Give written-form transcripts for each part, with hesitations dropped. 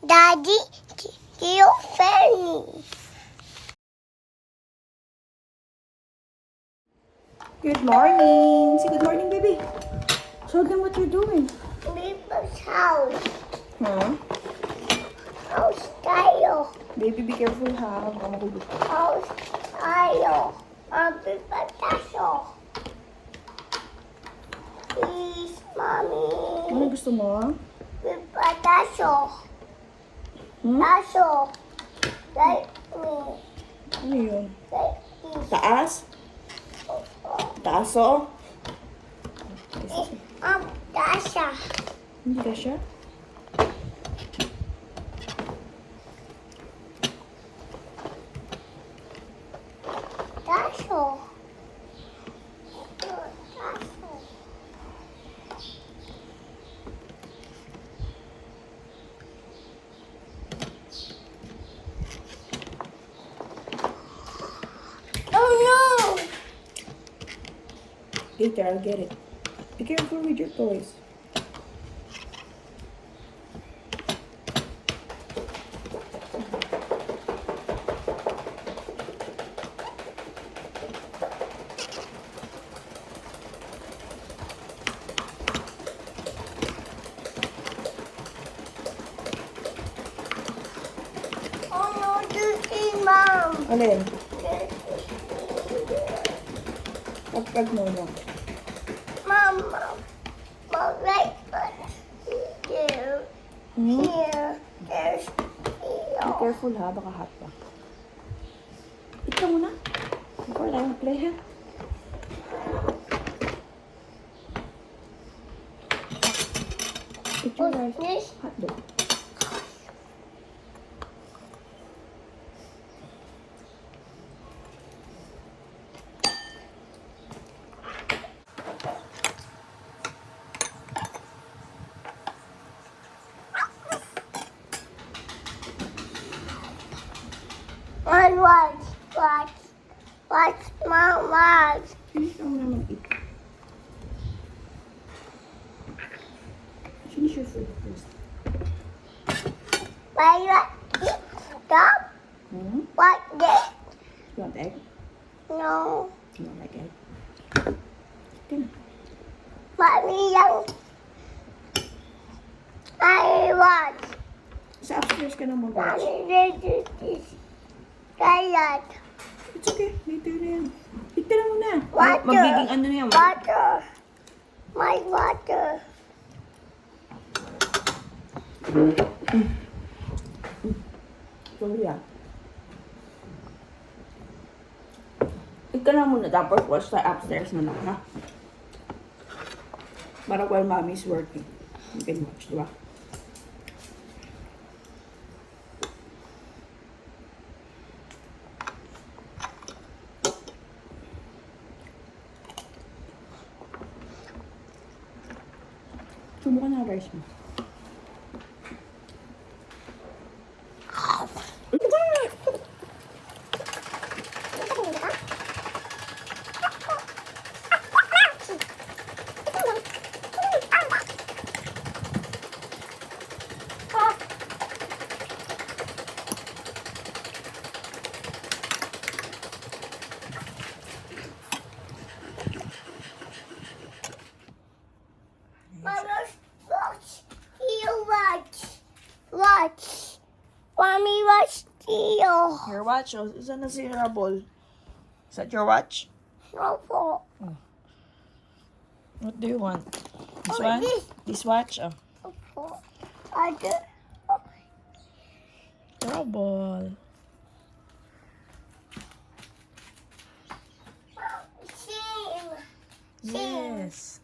Daddy, you Fanny. Good morning. Say good morning, baby. Show them what you're doing. People's house. Huh? House tayo. Baby, be careful ha. Baka makulog. House tayo. Happy pataso. Please, Mommy. Ano gusto mo? Pataso. Hmm? Taso. Like me. Ano yun? Like this. Taas? Taaso? Tasha. Hindi ka siya? Taso. Taso. Oh no! Later, I'll get it. Be careful with your toys. Oh no, dirty mom. Alin? Pagpag mo na. Mom, right here, Hmm? here, there's Be here. careful ha, baka hot pa. Eat ka muna. Before tayo mag-play ha. Eat your rice. What's this? Hot dog. Mom, watch. Finish ka muna mag-eat. Finish your food first. Why you eat? Stop. Hmm? What this? You want egg? No. You don't like egg? Okay na. Mommy, young. I want. Sa upstairs ka na mag-watch. Mommy, this. Salad. It's okay. Later na yan. Eat ka na muna. Water. Magiging ano na yan. Water. My water. Sorry ah. Eat ka na muna. Tapos watch tayo upstairs na lang, ha? Para while mommy's working. You can watch, di ba? Subukan na rice mo. Mama, watch. You watch. Watch. Mommy, watch you. Your watch. Oh, saan na si Rabol? Is that your watch? No, po. What do you want? This Oh, one? this. This watch? Oh. Po. I do. Rabol. Same. Yes.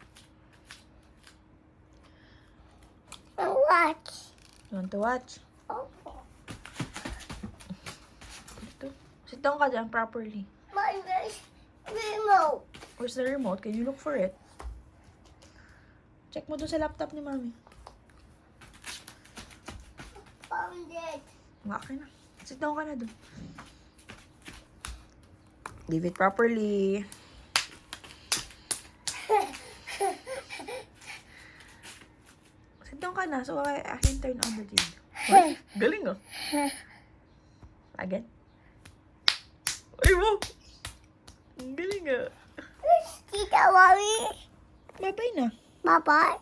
Watch. You want to watch? Opo. Ito. Sit down ka dyan properly. My remote. Where's the remote? Can you look for it? Check mo doon sa laptop ni Mami. Found it. Okay na. Sit down ka na doon. Leave it properly. Sit down ka na so I can turn on the TV. What? Galing oh. Again. Ay, wow! Ang galing ah. Tita Mommy. Bye-bye na. Bye-bye.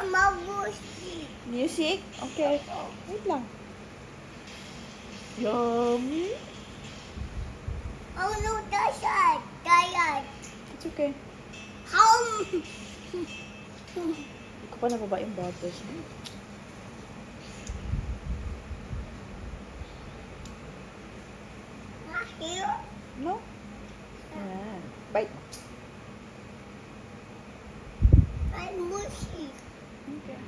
Mama Bushi. Music? Okay. Wait lang. Yummy. Oh no, that's it. Diet. It's okay. Home. Hindi ko pa nababa yung bottles. Here. No? Ayan. Bite. I'm mushy. Okay.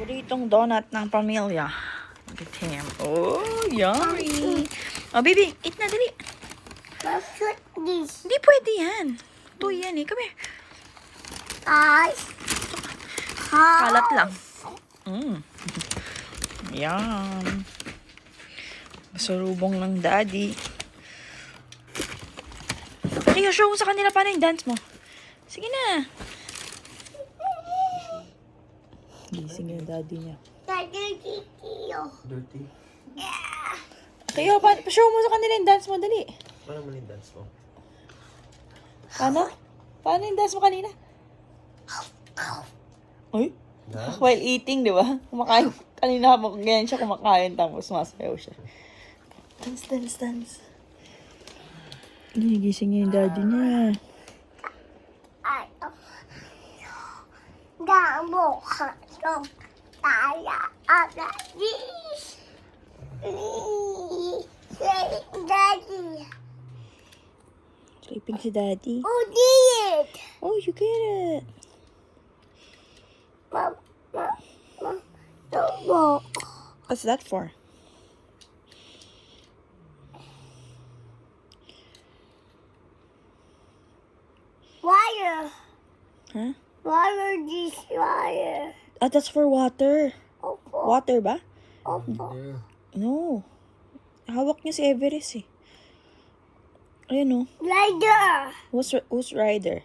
Buritong donut ng pamilya. Look at him. Oh, yummy. Oh, baby, eat na, dali. Let's put this. Hindi pwede yan. Ito yan eh. Come here. Guys. Kalat lang. Yum. Masalubong ng daddy. Kaya show mo sa kanila paano yung dance mo. Sige na. Gising yung daddy niya. Daddy, Kikio. Dirty. Yeah. Kaya pa-show mo sa kanila yung dance mo. Dali. Paano mo yung dance mo? Paano? Paano yung dance mo kanina? Uy? Dance? While eating, di ba? Kumakain. Kanina ganyan siya kumakain tapos masayaw siya. Dance, dance, dance. Gising niya yung daddy niya. Ay, damo ka ng tala agad. Daddy. Sleeping si daddy. Who did it? Oh, you get it. Mama. Damo. What's that for? Wire. Huh? Wire this wire. Ah, that's for water. Opo. Water ba? Opo. Yeah. No. Hawak niya si Everest eh. Ayun oh. Rider. Who's Rider?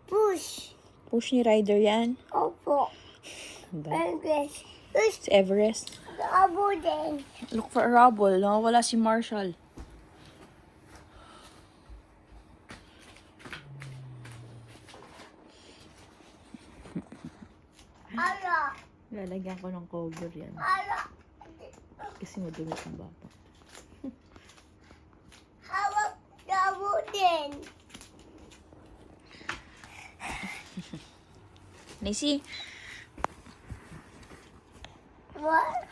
Push. Push ni Rider yan. Opo. Ba? Everest. Push. Si Everest. Abo din. Look for a rubble. Nakawala si Marshall. Ala. Lalagyan ko ng cover yan. Ala. Kasi madumi ang bata. Hawak damo din. Nacy. What?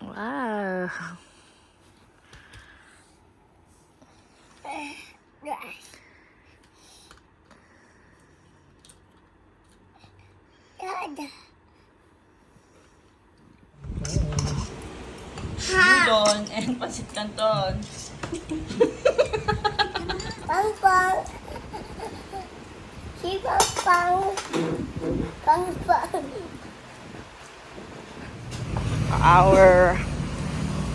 Wow. Yes. Dada. Udon and pancit canton. Pang pang. Si pang pang. Pang pang. Our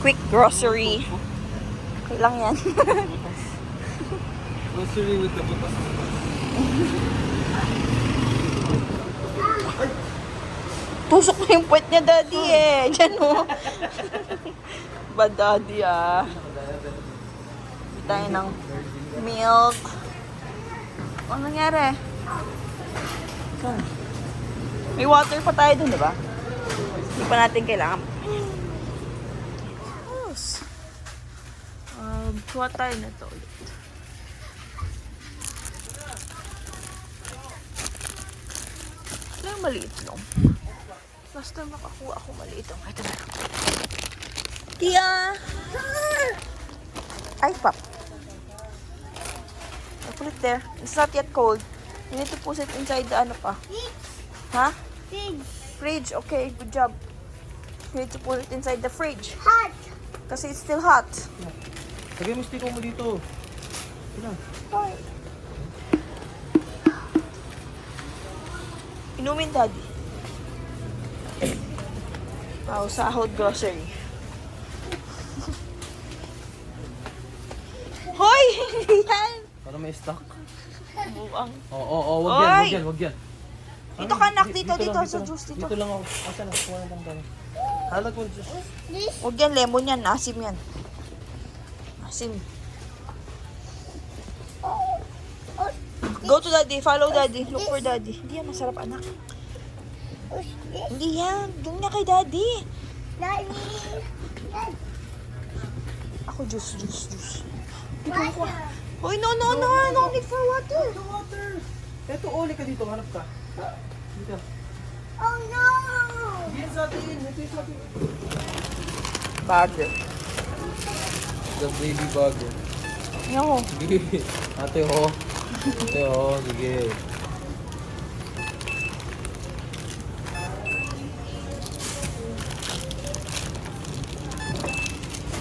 quick grocery. Okay lang yan. Grocery with the butas. Tusok na yung puwet niya, daddy eh. Diyan oh. Ba, daddy ah. Bili tayo ng milk. Ano nangyari? Saan? May water pa tayo dun, di ba? Hindi pa natin kailangan. Yes. Kuha tayo na ito ulit. Lang maliit lang. Last time nakakuha ako maliit. Ito na. Tia! Ice pop. I put it there. It's not yet cold. You need to put it inside the ano pa. Ha? Big. Fridge. Okay, good job. You need to put it inside the fridge. Hot. Kasi it's still hot. Lagay mo stick mo dito. Ito. Boy. Inumin, Daddy. Wow, sahod grocery. Hoy! Hindi yan! Para may stock. Buang. Oo, Oy! wag yan. Dito ka, anak. Dito lang, sa juice. Dito. Dito lang ako. Asa na? Kuha lang tayo. Halag mo juice. This. Huwag yan, lemon yan. Asim yan. Asim. Go to Daddy. Follow Daddy. Look for Daddy. Hindi yan masarap, anak. What's this? Hindi yan. Doon na kay Daddy. Daddy. Ako, juice. Water. Hoy, no. No need for water. Water. Eto, uli ka dito. Hanap ka. Dito. Oh no. Yan sa atin. Ito yung sa atin. Bagger. The baby bugger. No. Sige. Ate ho. Sige.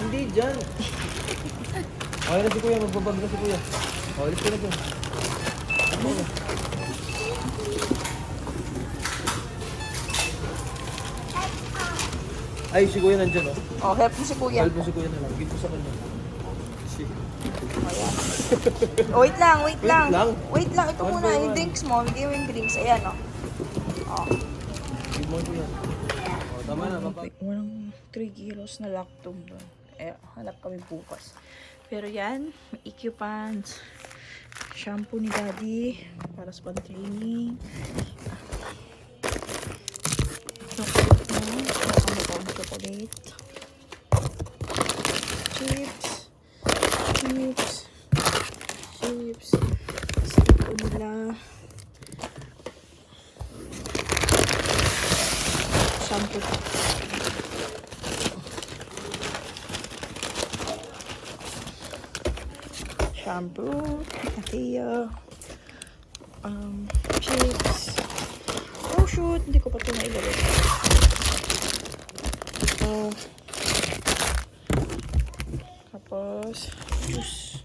Hindi dyan. Okay na si kuya. Magbabag na si kuya. Alis ka na dyan. Ako na. Ay, si kuya nandyan oh. Oh, help mo si Kuya. Help mo si kuya na lang. Give ko sa kanya. Shit. Oh, wait lang. Wait lang. Wait lang. Ito One muna. by Yung one. drinks mo. Bigay mo yung drinks. Ayan, oh. Oh. Give mo kuya. Oh, tama na. Papa. Walang 3 kilos na lactose doon. Eh, hanap kami bukas. Pero yan, may EQ pants. Shampoo ni Daddy. Para sa pan-training. Chocolate mo. Kasama pa ang chocolate. Chips. Siko nila. Shampoo. Shampoo. Akea. Chips. Oh shoot, hindi ko pa ito nailagay. Tapos, juice.